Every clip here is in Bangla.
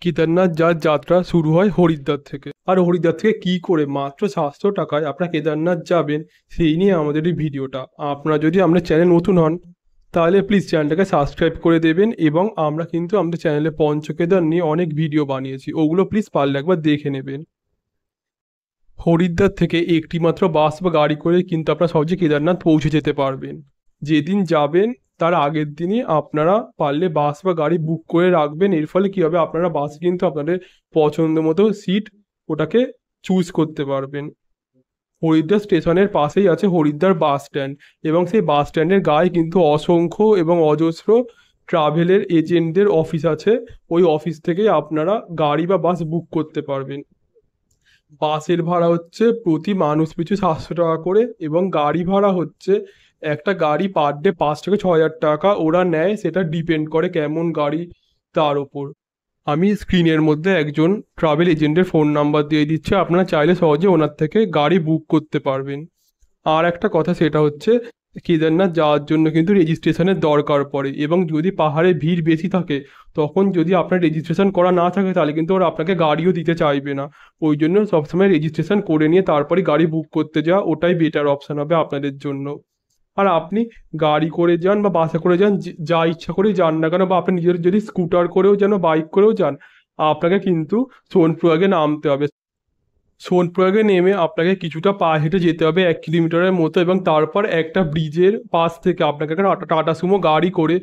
কেদারনাথ যাওয়ার যাত্রা শুরু হয় হরিদ্বার থেকে। আর হরিদ্বার থেকে কি করে মাত্র 700 টাকায় আপনারা কেদারনাথ যাবেন, সেই নিয়ে আমাদের এই ভিডিওটা। আপনারা যদি আমাদের চ্যানেল নতুন হন তাহলে প্লিজ চ্যানেলটাকে সাবস্ক্রাইব করে দেবেন, এবং আমরা কিন্তু আমাদের চ্যানেলে পঞ্চকেদার নিয়ে অনেক ভিডিও বানিয়েছি, ওগুলো প্লিজ পারলে একবার দেখে নেবেন। হরিদ্বার থেকে একটি মাত্র বাস বা গাড়ি করে কিন্তু আপনারা সহজে কেদারনাথ পৌঁছে যেতে পারবেন। যেদিন যাবেন তার আগের দিনই আপনারা পারলে বাস বা গাড়ি বুক করে রাখবেন। এর ফলে কী হবে, আপনারা বাসে কিন্তু আপনাদের পছন্দ মতো সিট ওটাকে চুজ করতে পারবেন। হরিদ্বার স্টেশনের পাশেই আছে হরিদ্বার বাস স্ট্যান্ড, এবং সেই বাস স্ট্যান্ডের গায়ে কিন্তু অসংখ্য এবং অজস্র ট্রাভেলের এজেন্টদের অফিস আছে। ওই অফিস থেকেই আপনারা গাড়ি বা বাস বুক করতে পারবেন। বাসের ভাড়া হচ্ছে প্রতি মানুষ পিছু 700 টাকা করে, এবং গাড়ি ভাড়া হচ্ছে একটা গাড়ি পার ডে 5 থেকে 6 হাজার টাকা ওরা নেয়। সেটা ডিপেন্ড করে কেমন গাড়ি তার ওপর। আমি স্ক্রিনের মধ্যে একজন ট্রাভেল এজেন্টের ফোন নাম্বার দিয়ে দিচ্ছি, আপনারা চাইলে সহজে ওনার থেকে গাড়ি বুক করতে পারবেন। আর একটা কথা, সেটা হচ্ছে কেদারনাথ যাওয়ার জন্য কিন্তু রেজিস্ট্রেশনের দরকার পড়ে, এবং যদি পাহাড়ে ভিড় বেশি থাকে তখন যদি আপনার রেজিস্ট্রেশন করা না থাকে তাহলে কিন্তু ওরা আপনাকে গাড়িও দিতে চাইবে না। ওই জন্য সবসময় রেজিস্ট্রেশন করে নিয়ে তারপরে গাড়ি বুক করতে যাওয়া, ওটাই বেটার অপশান হবে আপনাদের জন্য। আর আপনি গাড়ি করে যান বা বাসে করে যান, যা ইচ্ছা করেই যান না কেন, বা আপনি নিজের যদি স্কুটার করেও যান বা বাইক করেও যান, আপনাকে কিন্তু সোনপ্রয়াগে নামতে হবে। সোনপ্রয়াগে নেমে আপনাকে কিছুটা পায়ে হেঁটে যেতে হবে 1 কিলোমিটারের মতো, এবং তারপর একটা ব্রিজের পাশ থেকে আপনাকে একটা টাটা সুমো গাড়ি করে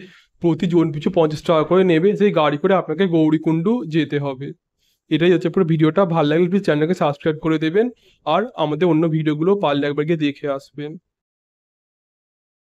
প্রতি জন পিছু 50 টাকা করে নেবে। সেই গাড়ি করে আপনাকে গৌরীকুণ্ডু যেতে হবে। এটাই হচ্ছে পুরো ভিডিওটা। ভালো লাগলে প্লিজ চ্যানেলকে সাবস্ক্রাইব করে দেবেন, আর আমাদের অন্য ভিডিওগুলো পারলে একবার গিয়ে দেখে আসবেন।